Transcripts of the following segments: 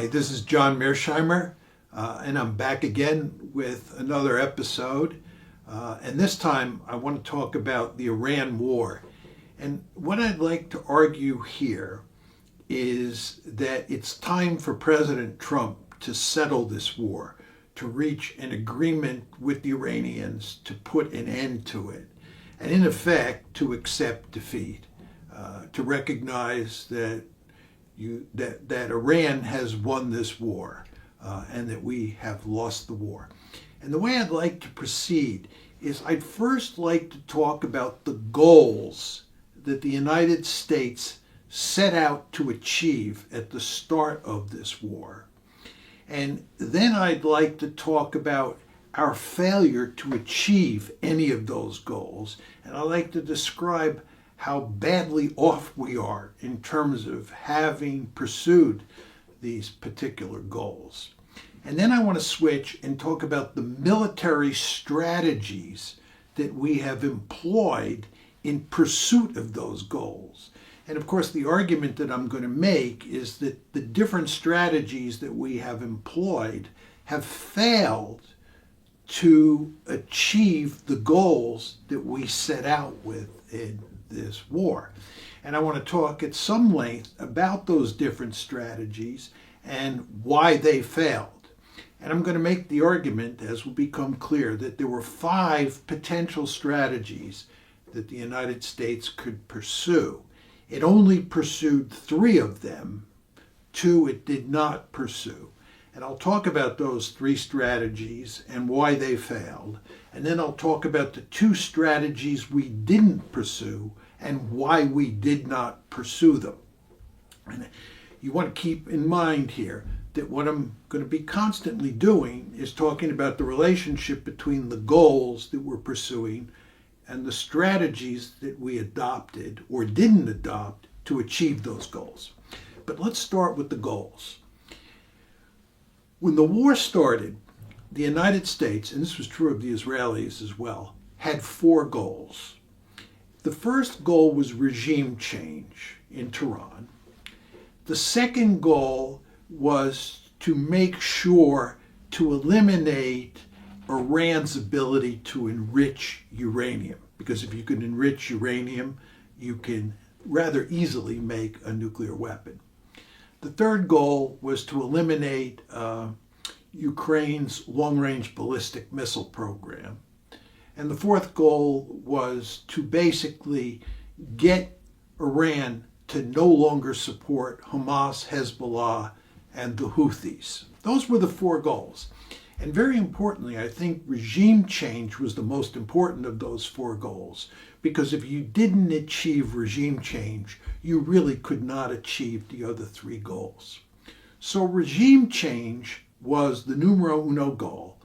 Hi, this is John Mearsheimer, and I'm back again with another episode. And this time I want to talk about the Iran war. And what I'd like to argue here is that it's time for President Trump to settle this war, to reach an agreement with the Iranians to put an end to it, and in effect to accept defeat, to recognize that Iran has won this war and that we have lost the war. And the way I'd like to proceed is I'd first like to talk about the goals that the United States set out to achieve at the start of this war. And then I'd like to talk about our failure to achieve any of those goals. And I'd like to describe how badly off we are in terms of having pursued these particular goals. And then I want to switch and talk about the military strategies that we have employed in pursuit of those goals. And of course, the argument that I'm going to make is that the different strategies that we have employed have failed to achieve the goals that we set out with in this war. And I want to talk at some length about those different strategies and why they failed. And I'm going to make the argument, as will become clear, that there were 5 potential strategies that the United States could pursue. It only pursued 3 of them. 2 it did not pursue. And I'll talk about those 3 strategies and why they failed. And then I'll talk about the 2 strategies we didn't pursue and why we did not pursue them. And you want to keep in mind here that what I'm going to be constantly doing is talking about the relationship between the goals that we're pursuing and the strategies that we adopted or didn't adopt to achieve those goals. But let's start with the goals. When the war started, the United States, and this was true of the Israelis as well, had 4 goals. The first goal was regime change in Tehran. The second goal was to make sure to eliminate Iran's ability to enrich uranium, because if you can enrich uranium, you can rather easily make a nuclear weapon. The third goal was to eliminate Ukraine's long-range ballistic missile program. And the fourth goal was to basically get Iran to no longer support Hamas, Hezbollah, and the Houthis. Those were the 4 goals. And very importantly, I think regime change was the most important of those 4 goals, because if you didn't achieve regime change, you really could not achieve the other 3 goals. So regime change was the numero uno goal,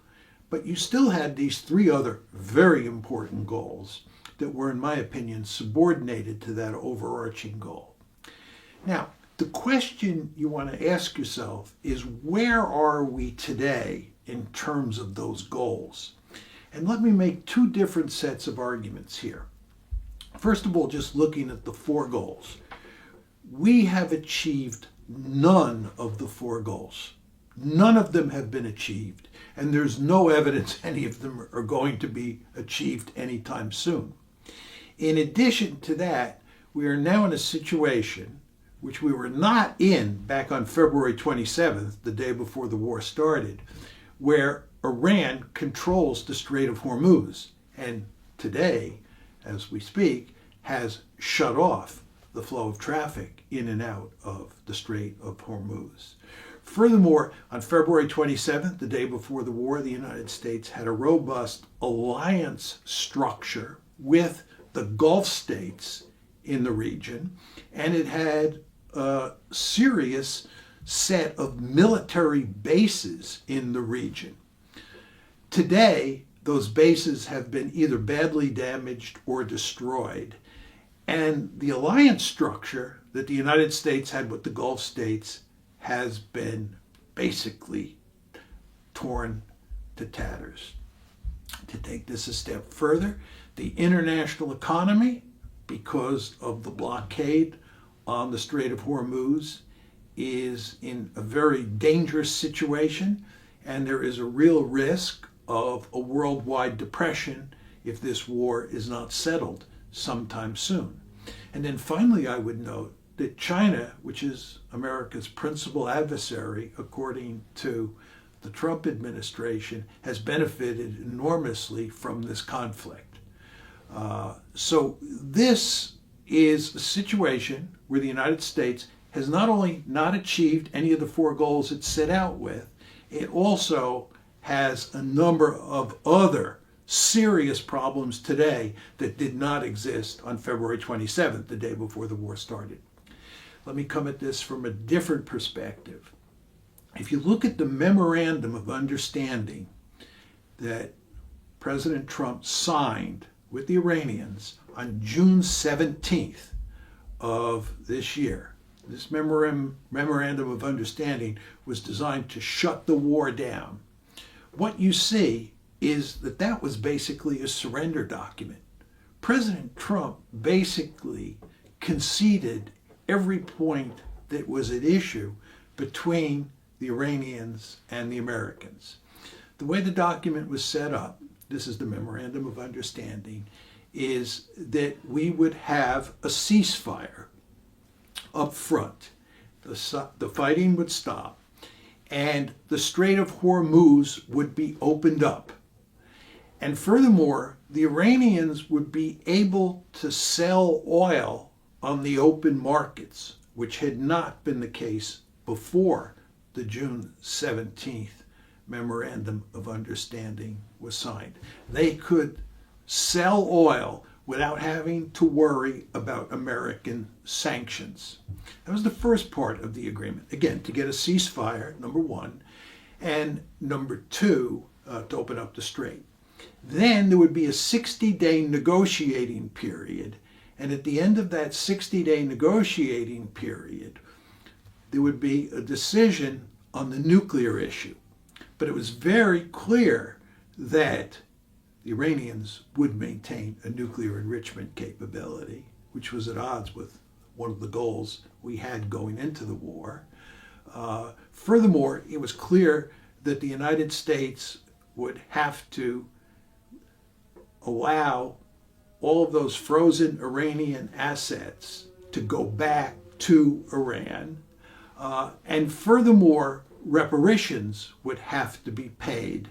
but you still had these 3 other very important goals that were, in my opinion, subordinated to that overarching goal. Now, the question you want to ask yourself is, where are we today in terms of those goals? And let me make 2 different sets of arguments here. First of all, just looking at the 4 goals. We have achieved none of the 4 goals. None of them have been achieved, and there's no evidence any of them are going to be achieved anytime soon. In addition to that, we are now in a situation which we were not in back on February 27th, the day before the war started, where Iran controls the Strait of Hormuz, and today, as we speak, has shut off the flow of traffic in and out of the Strait of Hormuz. Furthermore, on February 27th, the day before the war, the United States had a robust alliance structure with the Gulf states in the region, and it had a serious set of military bases in the region. Today, those bases have been either badly damaged or destroyed, and the alliance structure that the United States had with the Gulf states has been basically torn to tatters. To take this a step further, the international economy, because of the blockade on the Strait of Hormuz, is in a very dangerous situation, and there is a real risk of a worldwide depression if this war is not settled sometime soon. And then finally, I would note that China, which is America's principal adversary, according to the Trump administration, has benefited enormously from this conflict. So this is a situation where the United States has not only not achieved any of the four goals it set out with, it also has a number of other serious problems today that did not exist on February 27th, the day before the war started. Let me come at this from a different perspective. If you look at the memorandum of understanding that President Trump signed with the Iranians on June 17th of this year, this memorandum of understanding was designed to shut the war down. What you see is that that was basically a surrender document. President Trump basically conceded every point that was at issue between the Iranians and the Americans. The way the document was set up, this is the Memorandum of Understanding, is that we would have a ceasefire up front. The fighting would stop, and the Strait of Hormuz would be opened up. And furthermore, the Iranians would be able to sell oil on the open markets, which had not been the case before the June 17th Memorandum of Understanding was signed. They could sell oil without having to worry about American sanctions. That was the first part of the agreement. Again, to get a ceasefire, number one, and number two, to open up the strait. Then there would be a 60-day negotiating period, and at the end of that 60-day negotiating period, there would be a decision on the nuclear issue. But it was very clear that the Iranians would maintain a nuclear enrichment capability, which was at odds with one of the goals we had going into the war. Furthermore, it was clear that the United States would have to allow all of those frozen Iranian assets to go back to Iran. And furthermore, reparations would have to be paid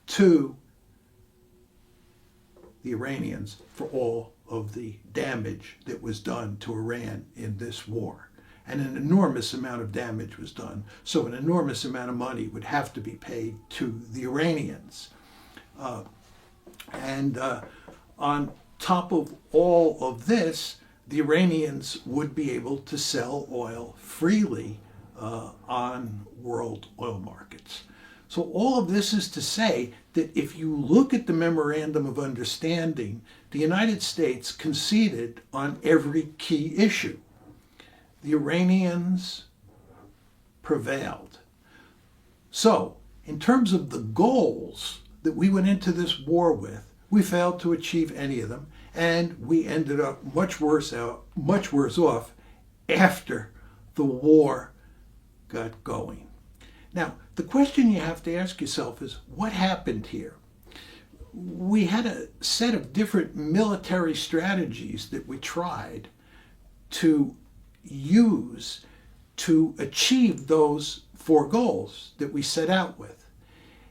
to the Iranians for all of the damage that was done to Iran in this war. And an enormous amount of damage was done. So an enormous amount of money would have to be paid to the Iranians. On top of all of this, the Iranians would be able to sell oil freely on world oil markets. So all of this is to say that if you look at the Memorandum of Understanding, the United States conceded on every key issue. The Iranians prevailed. So, in terms of the goals that we went into this war with, we failed to achieve any of them, and we ended up much worse off after the war got going. Now, the question you have to ask yourself is, what happened here? We had a set of different military strategies that we tried to use to achieve those four goals that we set out with.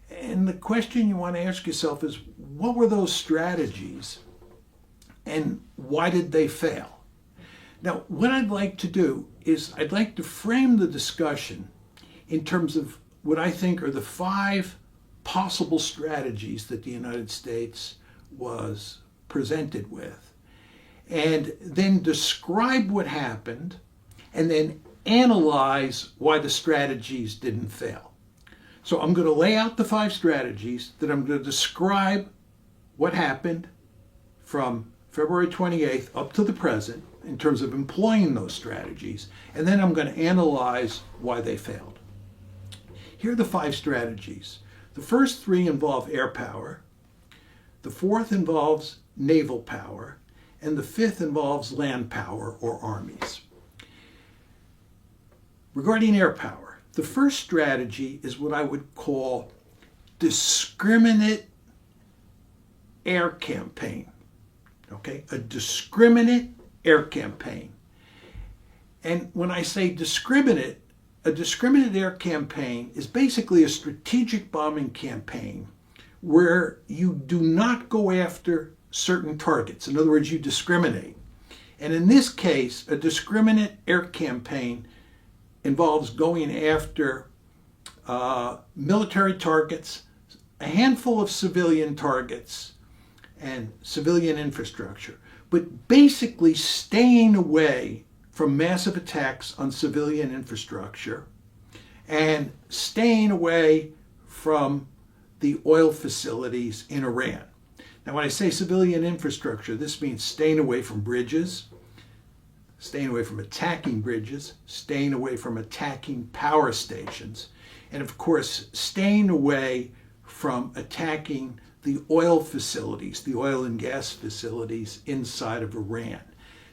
And the question you want to ask yourself is, what were those strategies and why did they fail? Now, what I'd like to do is I'd like to frame the discussion in terms of what I think are the 5 possible strategies that the United States was presented with, and then describe what happened, and then analyze why the strategies didn't fail. So I'm going to lay out the 5 strategies, then I'm going to describe what happened from February 28th up to the present in terms of employing those strategies, and then I'm going to analyze why they failed. Here are the 5 strategies. The first 3 involve air power, the 4th involves naval power, and the 5th involves land power or armies. Regarding air power, the first strategy is what I would call discriminate air campaign. Okay, a discriminate air campaign. And when I say discriminate, a discriminate air campaign is basically a strategic bombing campaign where you do not go after certain targets. In other words, you discriminate. And in this case, a discriminate air campaign involves going after military targets, a handful of civilian targets, and civilian infrastructure, but basically staying away from massive attacks on civilian infrastructure and staying away from the oil facilities in Iran. Now, when I say civilian infrastructure, this means staying away from bridges, staying away from attacking bridges, staying away from attacking power stations, and of course, staying away from attacking the oil facilities, the oil and gas facilities inside of Iran.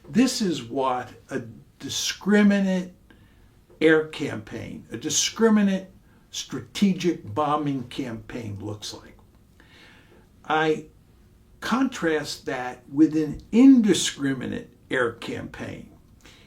This is what a discriminate air campaign, a discriminate strategic bombing campaign looks like. I contrast that with an indiscriminate air campaign.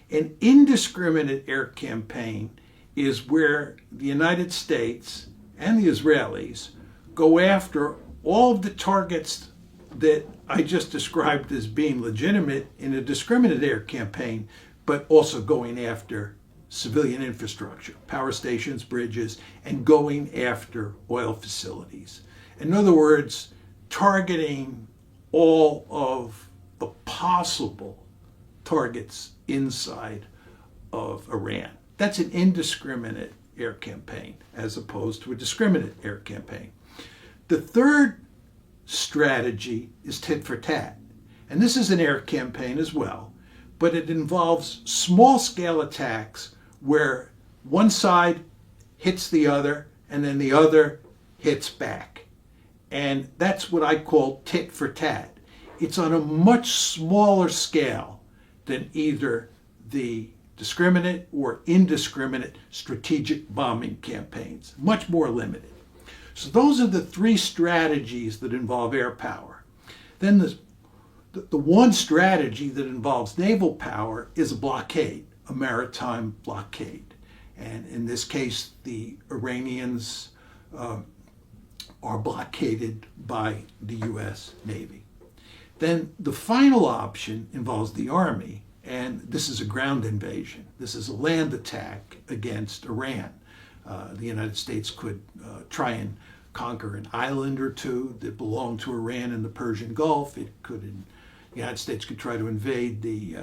An indiscriminate air campaign is where the United States and the Israelis go after all of the targets that I just described as being legitimate in a discriminate air campaign, but also going after civilian infrastructure, power stations, bridges, and going after oil facilities. In other words, targeting all of the possible targets inside of Iran. That's an indiscriminate air campaign as opposed to a discriminate air campaign. The third strategy is tit for tat. And this is an air campaign as well, but it involves small-scale attacks where one side hits the other and then the other hits back. And that's what I call tit for tat. It's on a much smaller scale than either the discriminate or indiscriminate strategic bombing campaigns, much more limited. So those are the three strategies that involve air power. Then the one strategy that involves naval power is a blockade, a maritime blockade. And in this case, the Iranians are blockaded by the US Navy. Then the final option involves the Army, and this is a ground invasion. This is a land attack against Iran. The United States could try and conquer an island or two that belonged to Iran in the Persian Gulf. The United States could try to invade the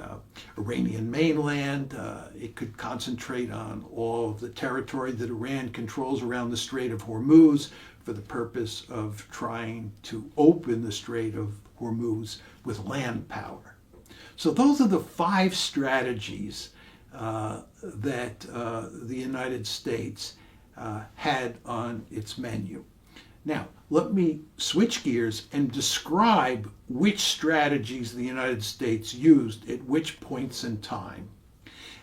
Iranian mainland. It could concentrate on all of the territory that Iran controls around the Strait of Hormuz for the purpose of trying to open the Strait of Hormuz with land power. So those are the 5 strategies that the United States had on its menu. Now, let me switch gears and describe which strategies the United States used at which points in time.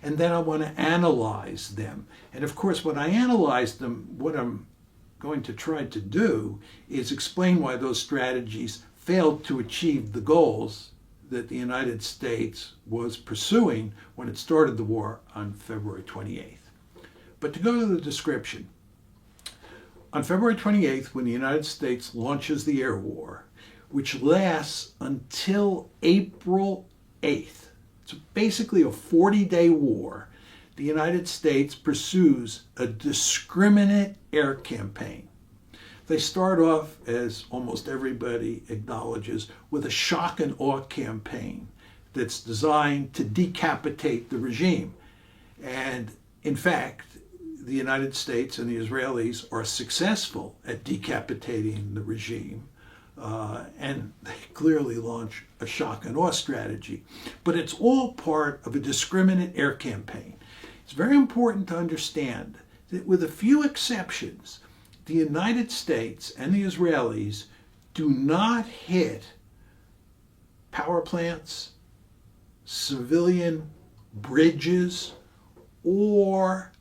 And then I want to analyze them. And of course, when I analyze them, what I'm going to try to do is explain why those strategies failed to achieve the goals that the United States was pursuing when it started the war on February 28th. But to go to the description, on February 28th, when the United States launches the air war, which lasts until April 8th, it's basically a 40-day war, the United States pursues a discriminate air campaign. They start off, as almost everybody acknowledges, with a shock and awe campaign that's designed to decapitate the regime. And in fact, the United States and the Israelis are successful at decapitating the regime, and they clearly launch a shock and awe strategy. But it's all part of a discriminate air campaign. It's very important to understand that with a few exceptions, the United States and the Israelis do not hit power plants, civilian bridges, or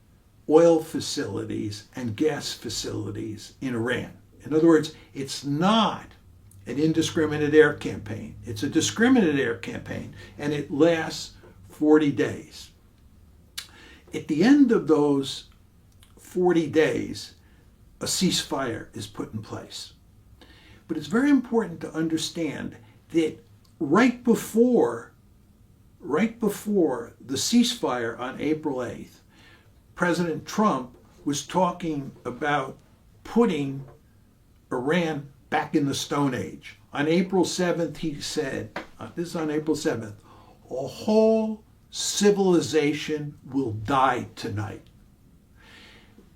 oil facilities and gas facilities in Iran. In other words, it's not an indiscriminate air campaign. It's a discriminate air campaign, and it lasts 40 days. At the end of those 40 days, a ceasefire is put in place. But it's very important to understand that right before the ceasefire on April 8th, President Trump was talking about putting Iran back in the Stone Age. On April 7th, he said, this is on April 7th, a whole civilization will die tonight.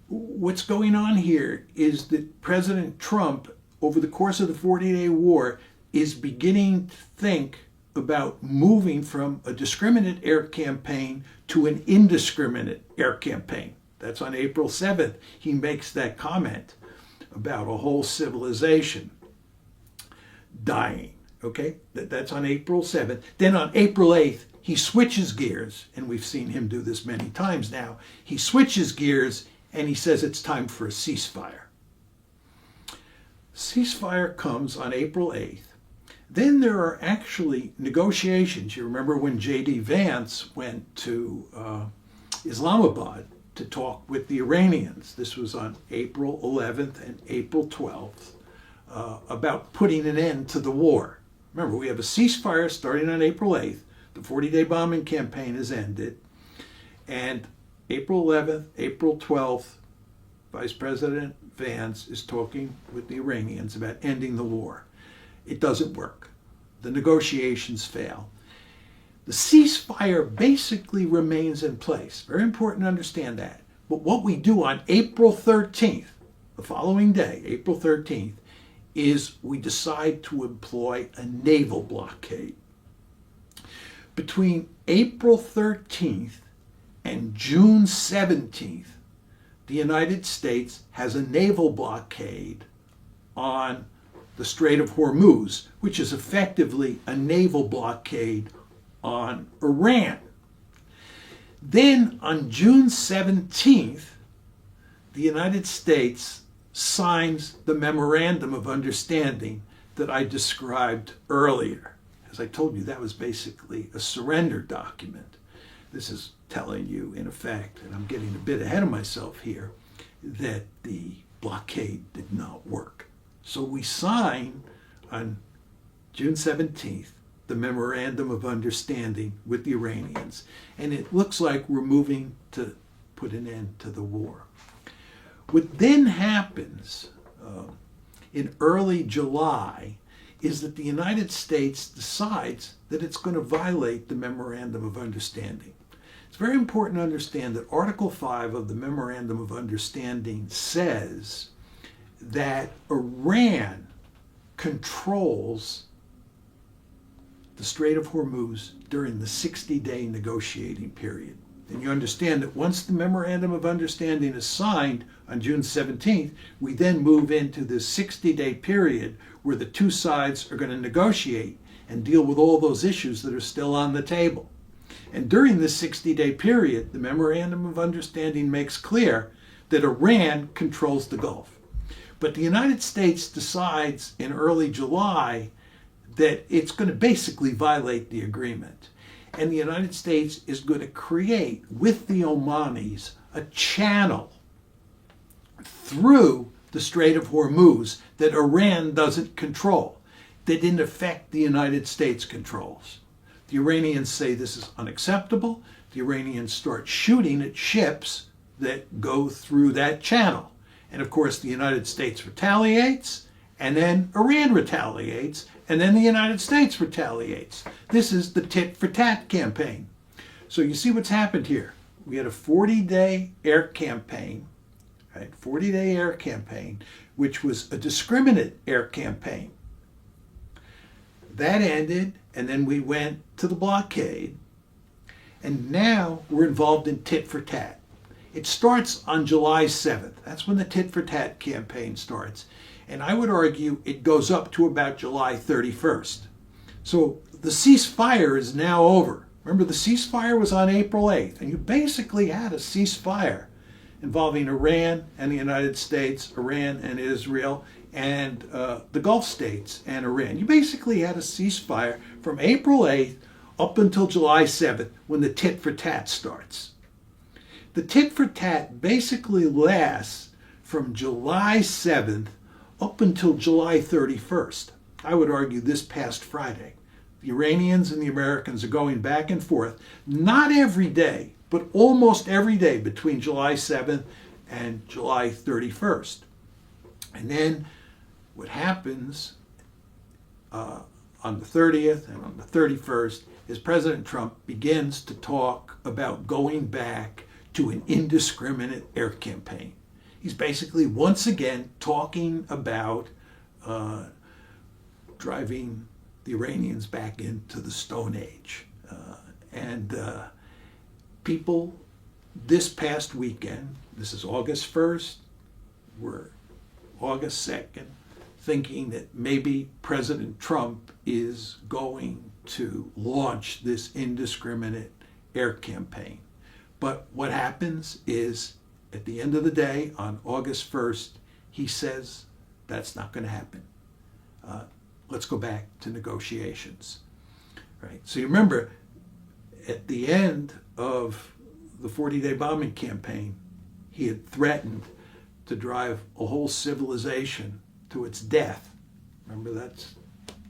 What's going on here is that President Trump, over the course of the 40-day war, is beginning to think about moving from a discriminate air campaign to an indiscriminate air campaign. That's on April 7th. He makes that comment about a whole civilization dying. Okay, that's on April 7th. Then on April 8th, he switches gears, and we've seen him do this many times now. He switches gears and he says it's time for a ceasefire. Ceasefire comes on April 8th. Then there are actually negotiations. You remember when J.D. Vance went to Islamabad to talk with the Iranians. This was on April 11th and April 12th about putting an end to the war. Remember, we have a ceasefire starting on April 8th. The 40-day bombing campaign has ended. And April 11th, April 12th, Vice President Vance is talking with the Iranians about ending the war. It doesn't work. The negotiations fail. The ceasefire basically remains in place. Very important to understand that. But what we do on April 13th, the following day, April 13th, is we decide to employ a naval blockade. Between April 13th and June 17th, the United States has a naval blockade on the Strait of Hormuz, which is effectively a naval blockade on Iran. Then on June 17th, the United States signs the Memorandum of Understanding that I described earlier. As I told you, that was basically a surrender document. This is telling you, in effect, and I'm getting a bit ahead of myself here, that the blockade did not work. So we sign on June 17th the Memorandum of Understanding with the Iranians, and it looks like we're moving to put an end to the war. What then happens in early July is that the United States decides that it's going to violate the Memorandum of Understanding. It's very important to understand that Article 5 of the Memorandum of Understanding says that Iran controls the Strait of Hormuz during the 60-day negotiating period. And you understand that once the Memorandum of Understanding is signed on June 17th, we then move into this 60-day period where the two sides are going to negotiate and deal with all those issues that are still on the table. And during this 60-day period, the Memorandum of Understanding makes clear that Iran controls the Gulf. But the United States decides in early July that it's going to basically violate the agreement. And the United States is going to create, with the Omanis, a channel through the Strait of Hormuz that Iran doesn't control, that in effect the United States controls. The Iranians say this is unacceptable. The Iranians start shooting at ships that go through that channel. And of course the United States retaliates, and then Iran retaliates, and then the United States retaliates. This is the tit for tat campaign. So you see what's happened here. We had a 40-day air campaign, right? 40-day air campaign, which was a discriminate air campaign. That ended, and then we went to the blockade, and now we're involved in tit for tat. It starts on July 7th. That's when the tit for tat campaign starts. And I would argue it goes up to about July 31st. So the ceasefire is now over. Remember, the ceasefire was on April 8th, and you basically had a ceasefire involving Iran and the United States, Iran and Israel, and the Gulf states and Iran. You basically had a ceasefire from April 8th up until July 7th when the tit for tat starts. The tit for tat basically lasts from July 7th up until July 31st. I would argue this past Friday. The Iranians and the Americans are going back and forth, not every day, but almost every day between July 7th and July 31st. And then what happens on the 30th and on the 31st is President Trump begins to talk about going back to an indiscriminate air campaign. He's basically once again talking about driving the Iranians back into the Stone Age. People this past weekend, this is August 1st, we're August 2nd, thinking that maybe President Trump is going to launch this indiscriminate air campaign. But what happens is, at the end of the day, on August 1st, he says that's not going to happen. Let's go back to negotiations. Right? So you remember, at the end of the 40-day bombing campaign, he had threatened to drive a whole civilization to its death. Remember, that's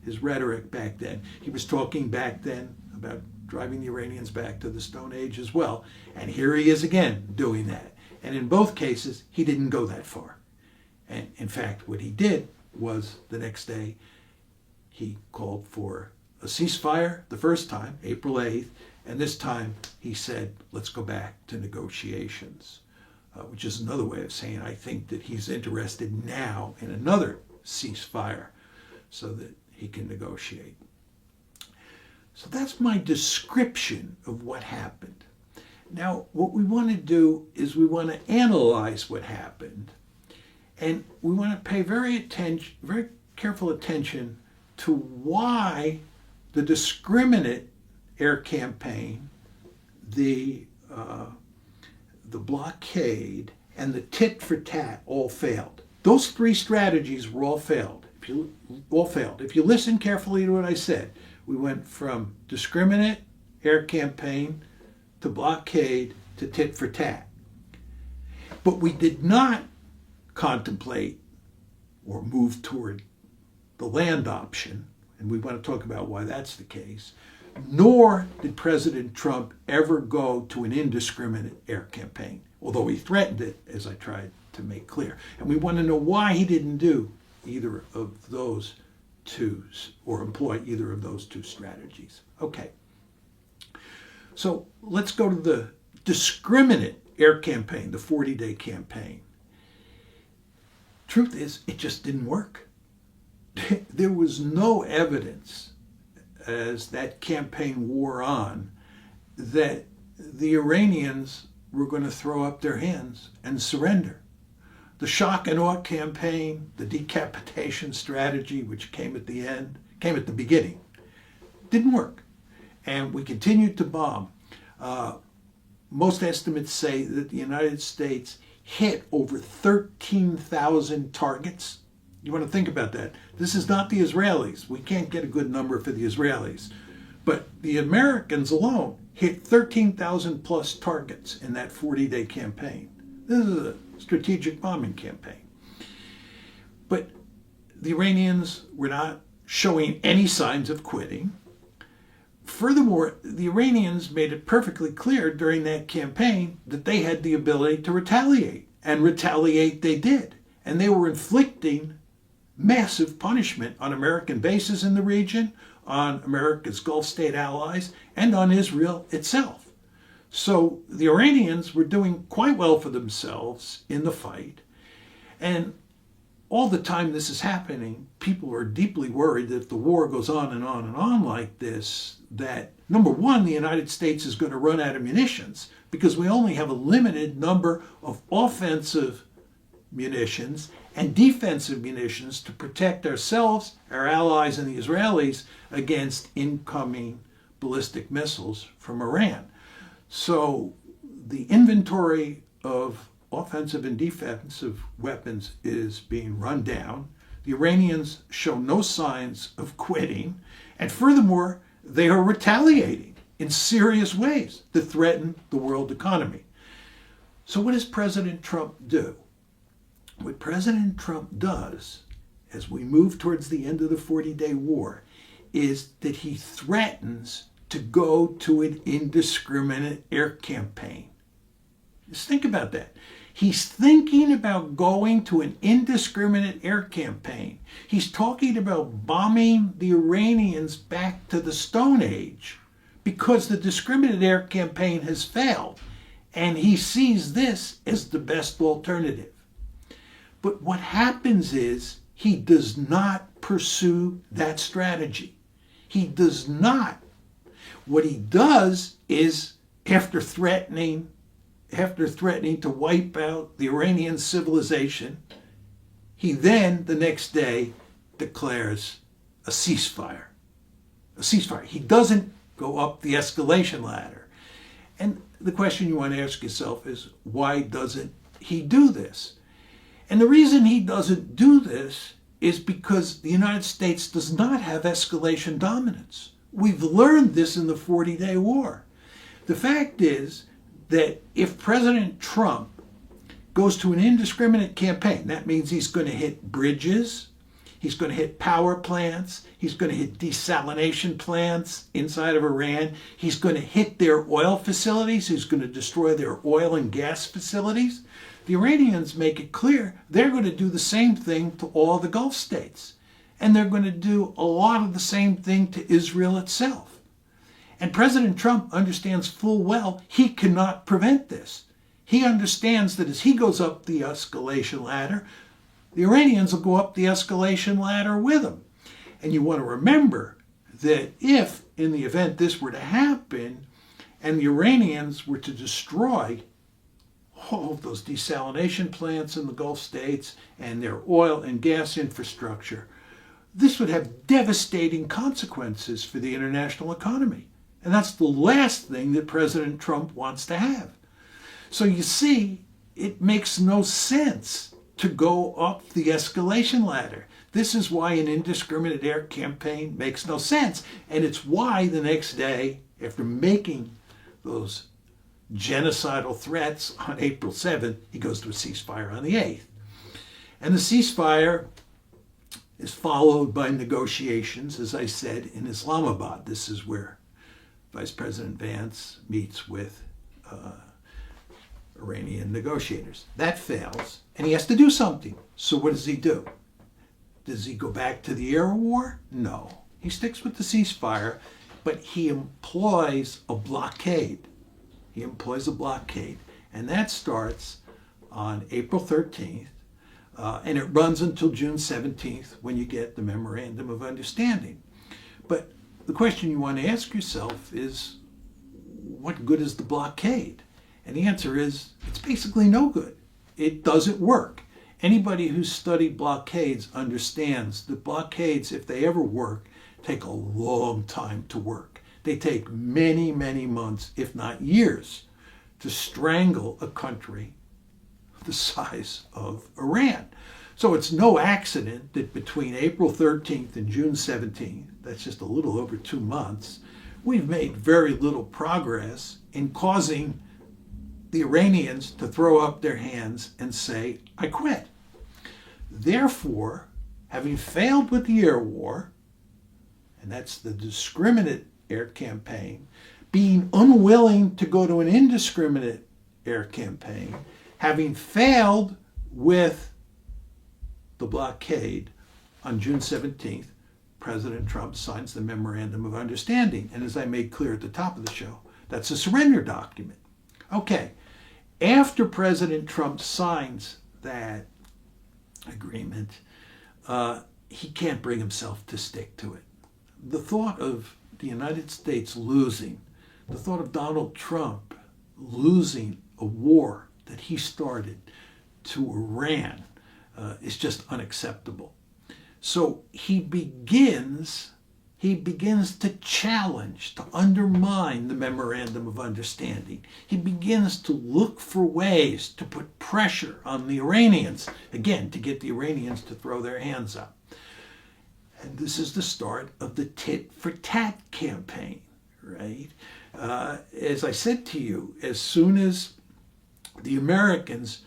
his rhetoric back then. He was talking back then about driving the Iranians back to the Stone Age as well. And here he is again doing that. And in both cases, he didn't go that far. And in fact, what he did was the next day, he called for a ceasefire the first time, April 8th, and this time he said, let's go back to negotiations, which is another way of saying I think that he's interested now in another ceasefire so that he can negotiate. So that's my description of what happened. Now, what we want to do is we want to analyze what happened, and we want to pay very careful attention to why the discriminate air campaign, the blockade, and the tit for tat all failed. Those three strategies were all failed. If you listen carefully to what I said, we went from discriminate air campaign to blockade to tit for tat. But we did not contemplate or move toward the land option, and we want to talk about why that's the case, nor did President Trump ever go to an indiscriminate air campaign, although he threatened it, as I tried to make clear. And we want to know why he didn't do either of those two, or employ either of those two strategies. Okay. So let's go to the discriminate air campaign, the 40-day campaign. Truth is, it just didn't work. There was no evidence as that campaign wore on that the Iranians were going to throw up their hands and surrender. The shock and awe campaign, the decapitation strategy, which came at the beginning, didn't work. And we continued to bomb. Most estimates say that the United States hit over 13,000 targets. You want to think about that. This is not the Israelis. We can't get a good number for the Israelis. But the Americans alone hit 13,000 plus targets in that 40-day campaign. This is a strategic bombing campaign. But the Iranians were not showing any signs of quitting. Furthermore, the Iranians made it perfectly clear during that campaign that they had the ability to retaliate. And retaliate they did. And they were inflicting massive punishment on American bases in the region, on America's Gulf state allies, and on Israel itself. So the Iranians were doing quite well for themselves in the fight. And all the time this is happening, people are deeply worried that if the war goes on and on and on like this, that, number one, the United States is going to run out of munitions because we only have a limited number of offensive munitions and defensive munitions to protect ourselves, our allies, and the Israelis against incoming ballistic missiles from Iran. So the inventory of offensive and defensive weapons is being run down. The Iranians show no signs of quitting. And furthermore, they are retaliating in serious ways to threaten the world economy. So what does President Trump do? What President Trump does as we move towards the end of the 40-day war is that he threatens to go to an indiscriminate air campaign. Just think about that. He's thinking about going to an indiscriminate air campaign. He's talking about bombing the Iranians back to the Stone Age because the discriminate air campaign has failed. And he sees this as the best alternative. But what happens is he does not pursue that strategy. He does not. What he does is, after threatening to wipe out the Iranian civilization, he then, the next day, declares a ceasefire. A ceasefire. He doesn't go up the escalation ladder. And the question you want to ask yourself is, why doesn't he do this? And the reason he doesn't do this is because the United States does not have escalation dominance. We've learned this in the 40-day war. The fact is that if President Trump goes to an indiscriminate campaign, that means he's going to hit bridges, he's going to hit power plants, he's going to hit desalination plants inside of Iran, he's going to hit their oil facilities, he's going to destroy their oil and gas facilities. The Iranians make it clear they're going to do the same thing to all the Gulf states. And they're going to do a lot of the same thing to Israel itself. And President Trump understands full well he cannot prevent this. He understands that as he goes up the escalation ladder, the Iranians will go up the escalation ladder with him. And you want to remember that if, in the event this were to happen, and the Iranians were to destroy all of those desalination plants in the Gulf states and their oil and gas infrastructure, this would have devastating consequences for the international economy. And that's the last thing that President Trump wants to have. So you see, it makes no sense to go up the escalation ladder. This is why an indiscriminate air campaign makes no sense. And it's why the next day, after making those genocidal threats on April 7th, he goes to a ceasefire on the 8th. And the ceasefire is followed by negotiations, as I said, in Islamabad. This is where Vice President Vance meets with Iranian negotiators. That fails, and he has to do something. So what does he do? Does he go back to the air war? No. He sticks with the ceasefire, but he employs a blockade. He employs a blockade, and that starts on April 13th, and it runs until June 17th when you get the Memorandum of Understanding. But the question you want to ask yourself is, what good is the blockade? And the answer is, it's basically no good. It doesn't work. Anybody who's studied blockades understands that blockades, if they ever work, take a long time to work. They take many, many months, if not years, to strangle a country the size of Iran. So it's no accident that between April 13th and June 17th, that's just a little over 2 months, we've made very little progress in causing the Iranians to throw up their hands and say, I quit. Therefore, having failed with the air war, and that's the discriminate air campaign, being unwilling to go to an indiscriminate air campaign, having failed with the blockade, on June 17th, President Trump signs the Memorandum of Understanding. And as I made clear at the top of the show, that's a surrender document. Okay, after President Trump signs that agreement, he can't bring himself to stick to it. The thought of the United States losing, the thought of Donald Trump losing a war that he started to Iran is just unacceptable. So he begins he begins to challenge, to undermine the Memorandum of Understanding. He begins to look for ways to put pressure on the Iranians, again, to get the Iranians to throw their hands up. And this is the start of the tit-for-tat campaign, right? As I said to you, as soon as the Americans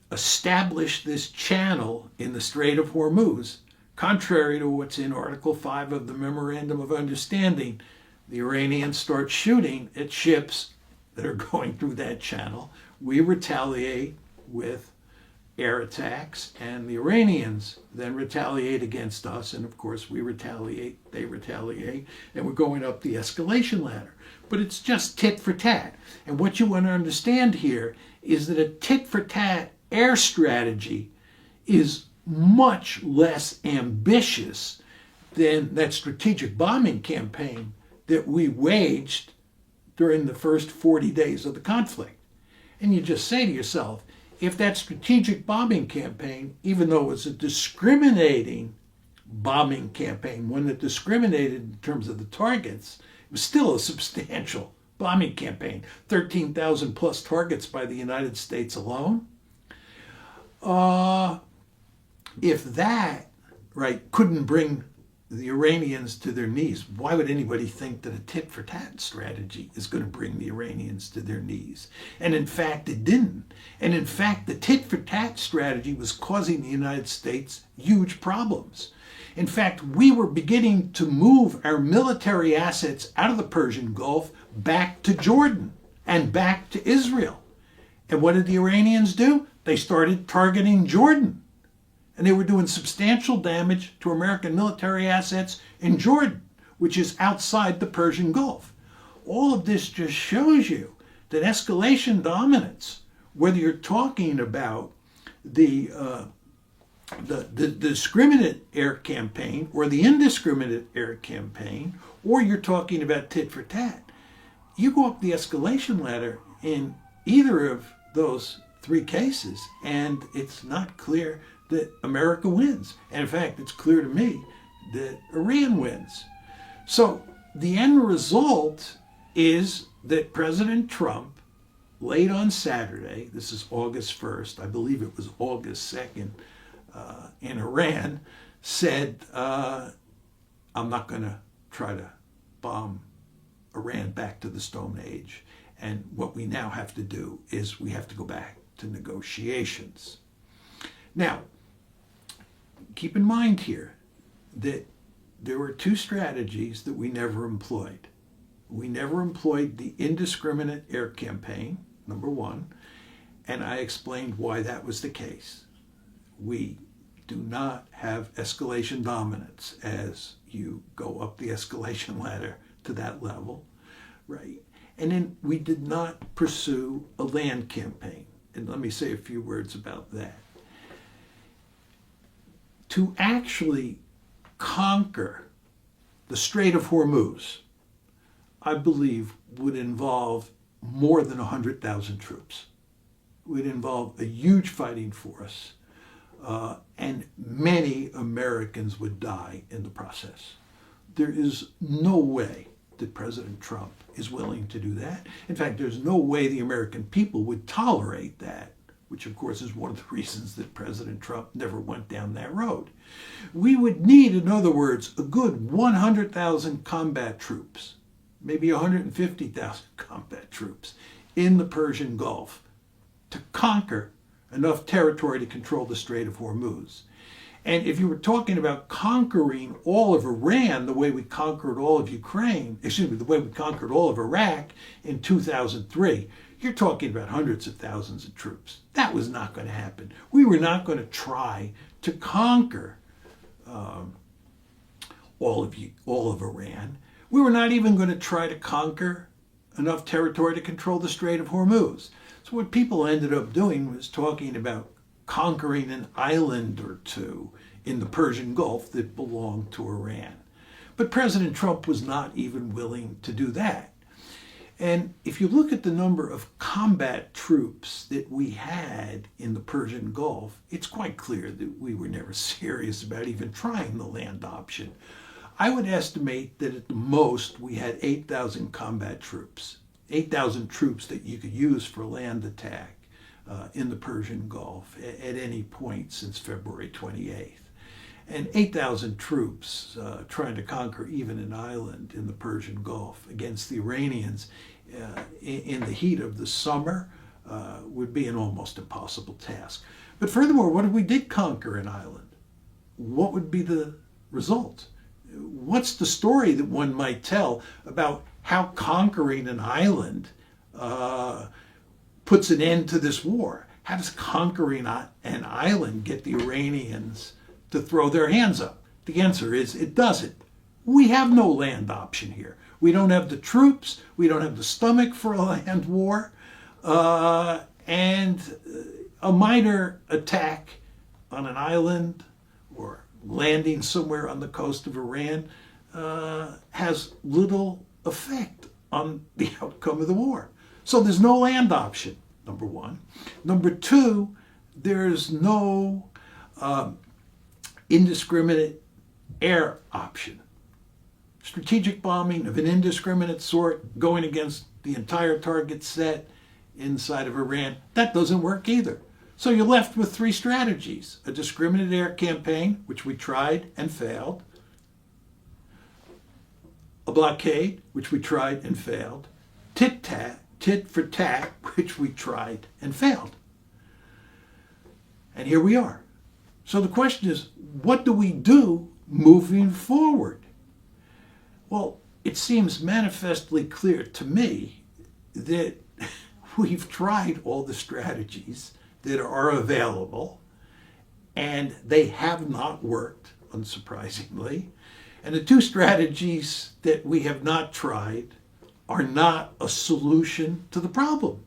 established this channel in the Strait of Hormuz, contrary to what's in Article 5 of the Memorandum of Understanding, the Iranians start shooting at ships that are going through that channel. We retaliate with air attacks, and the Iranians then retaliate against us, and of course we retaliate, they retaliate, and we're going up the escalation ladder. But it's just tit for tat. And what you want to understand here is that a tit for tat air strategy is much less ambitious than that strategic bombing campaign that we waged during the first 40 days of the conflict. And you just say to yourself, if that strategic bombing campaign, even though it was a discriminating bombing campaign, one that discriminated in terms of the targets, it was still a substantial bombing campaign. 13,000 plus targets by the United States alone. If that, right, couldn't bring the Iranians to their knees, why would anybody think that a tit-for-tat strategy is going to bring the Iranians to their knees? And in fact, it didn't. And in fact, the tit-for-tat strategy was causing the United States huge problems. In fact, we were beginning to move our military assets out of the Persian Gulf back to Jordan and back to Israel. And what did the Iranians do? They started targeting Jordan. And they were doing substantial damage to American military assets in Jordan, which is outside the Persian Gulf. All of this just shows you that escalation dominance, whether you're talking about the discriminate air campaign or the indiscriminate air campaign, or you're talking about tit for tat, you go up the escalation ladder in either of those three cases, and it's not clear that America wins. And in fact, it's clear to me that Iran wins. So the end result is that President Trump, late on Saturday, this is August 1st, I believe it was August 2nd, in Iran, said, I'm not going to try to bomb Iran back to the Stone Age. And what we now have to do is we have to go back to negotiations. Now, keep in mind here that there were two strategies that we never employed. We never employed the indiscriminate air campaign, number one, and I explained why that was the case. We do not have escalation dominance as you go up the escalation ladder to that level, right? And then we did not pursue a land campaign. And let me say a few words about that. To actually conquer the Strait of Hormuz, I believe, would involve more than 100,000 troops. It would involve a huge fighting force, and many Americans would die in the process. There is no way that President Trump is willing to do that. In fact, there's no way the American people would tolerate that, which of course is one of the reasons that President Trump never went down that road. We would need, in other words, a good 100,000 combat troops, maybe 150,000 combat troops in the Persian Gulf to conquer enough territory to control the Strait of Hormuz. And if you were talking about conquering all of Iran the way we conquered all of Ukraine, the way we conquered all of Iraq in 2003, you're talking about hundreds of thousands of troops. That was not going to happen. We were not going to try to conquer all of Iran. We were not even going to try to conquer enough territory to control the Strait of Hormuz. So what people ended up doing was talking about conquering an island or two in the Persian Gulf that belonged to Iran. But President Trump was not even willing to do that. And if you look at the number of combat troops that we had in the Persian Gulf, it's quite clear that we were never serious about even trying the land option. I would estimate that at the most we had 8,000 combat troops, 8,000 troops that you could use for land attack in the Persian Gulf at any point since February 28th. And 8,000 troops trying to conquer even an island in the Persian Gulf against the Iranians in the heat of the summer would be an almost impossible task. But furthermore, what if we did conquer an island? What would be the result? What's the story that one might tell about how conquering an island puts an end to this war? How does conquering an island get the Iranians to throw their hands up? The answer is it doesn't. We have no land option here. We don't have the troops. We don't have the stomach for a land war. And a minor attack on an island or landing somewhere on the coast of Iran has little effect on the outcome of the war. So there's no land option, number one. Number two, there's no indiscriminate air option. Strategic bombing of an indiscriminate sort going against the entire target set inside of Iran, that doesn't work either. So you're left with three strategies: a discriminate air campaign, which we tried and failed; a blockade, which we tried and failed; tit for tat, which we tried and failed. And here we are. So the question is, what do we do moving forward? Well, it seems manifestly clear to me that we've tried all the strategies that are available, and they have not worked, unsurprisingly. And the two strategies that we have not tried are not a solution to the problem.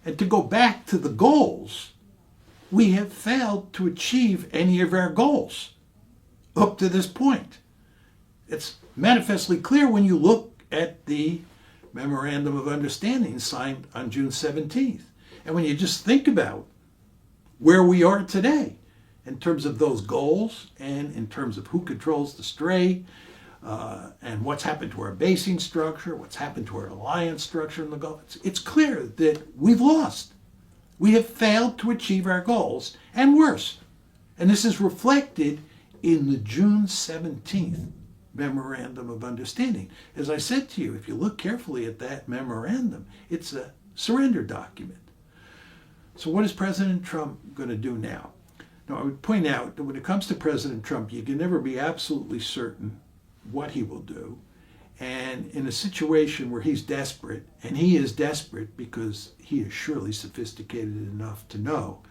And to go back to the goals, we have failed to achieve any of our goals up to this point. It's manifestly clear when you look at the Memorandum of Understanding signed on June 17th. And when you just think about where we are today in terms of those goals and in terms of who controls the Strait and what's happened to our basing structure, what's happened to our alliance structure in the Gulf, it's clear that we've lost. We have failed to achieve our goals, and worse. And this is reflected in the June 17th Memorandum of Understanding. As I said to you, if you look carefully at that memorandum, it's a surrender document. So what is President Trump going to do now? Now, I would point out that when it comes to President Trump, you can never be absolutely certain what he will do. And in a situation where he's desperate, and he is desperate because he is surely sophisticated enough to know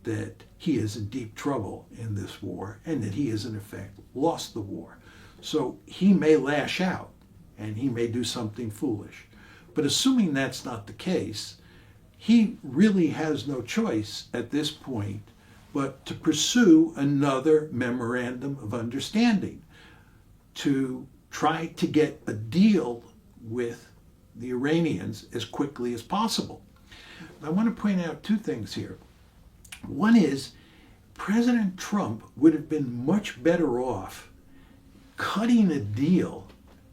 that he is in deep trouble in this war and that he has in effect lost the war. So he may lash out and he may do something foolish. But assuming that's not the case, he really has no choice at this point but to pursue another memorandum of understanding, to try to get a deal with the Iranians as quickly as possible. I want to point out two things here. One is President Trump would have been much better off cutting a deal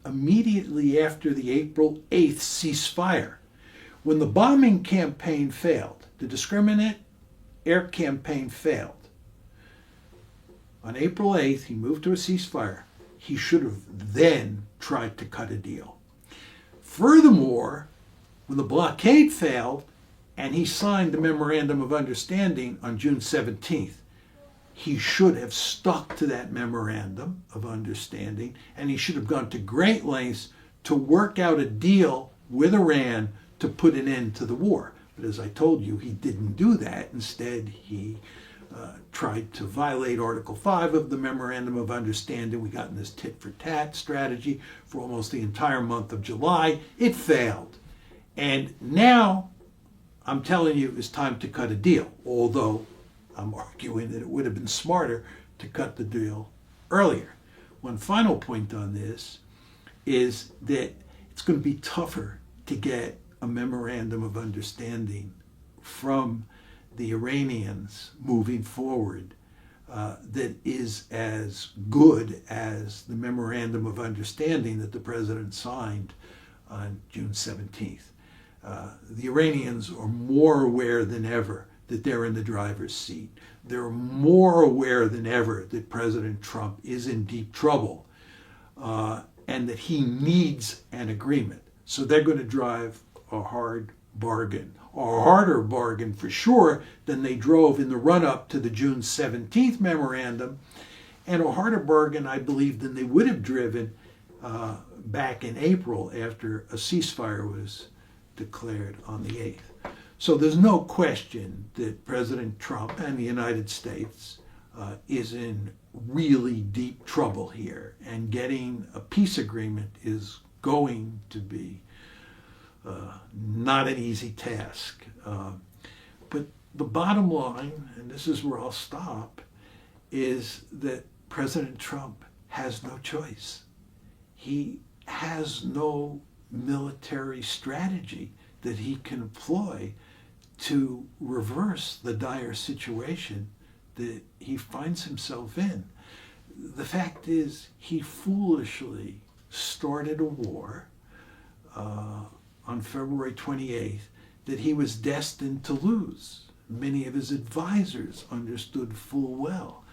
immediately after the April 8th ceasefire. When the bombing campaign failed, the discriminate air campaign failed, on April 8th he moved to a ceasefire. He should have then tried to cut a deal. Furthermore, when the blockade failed and he signed the Memorandum of Understanding on June 17th, he should have stuck to that Memorandum of Understanding, and he should have gone to great lengths to work out a deal with Iran to put an end to the war. But as I told you, he didn't do that. Instead, he tried to violate Article 5 of the Memorandum of Understanding. We got in this tit-for-tat strategy for almost the entire month of July. It failed. And now, I'm telling you, it's time to cut a deal, although I'm arguing that it would have been smarter to cut the deal earlier. One final point on this is that it's going to be tougher to get a Memorandum of Understanding from the Iranians moving forward that is as good as the memorandum of understanding that the president signed on June 17th. The Iranians are more aware than ever that they're in the driver's seat. They're more aware than ever that President Trump is in deep trouble and that he needs an agreement. So they're going to drive a hard bargain, a harder bargain for sure than they drove in the run-up to the June 17th memorandum, and a harder bargain, I believe, than they would have driven back in April after a ceasefire was declared on the 8th. So there's no question that President Trump and the United States is in really deep trouble here, and getting a peace agreement is going to be not an easy task. But the bottom line, and this is where I'll stop, is that President Trump has no choice. He has no military strategy that he can employ to reverse the dire situation that he finds himself in. The fact is, he foolishly started a war on February 28th that he was destined to lose. Many of his advisors understood full well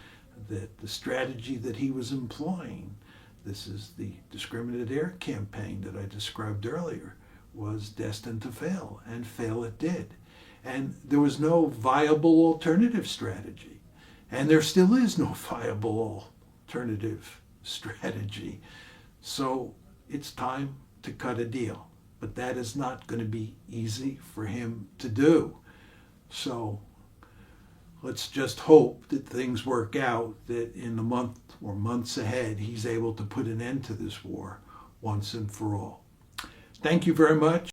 that the strategy that he was employing, this is the discriminated air campaign that I described earlier, was destined to fail, and fail it did. And there was no viable alternative strategy. And there still is no viable alternative strategy. So it's time to cut a deal. But that is not going to be easy for him to do. So let's just hope that things work out, that in the month or months ahead, he's able to put an end to this war once and for all. Thank you very much.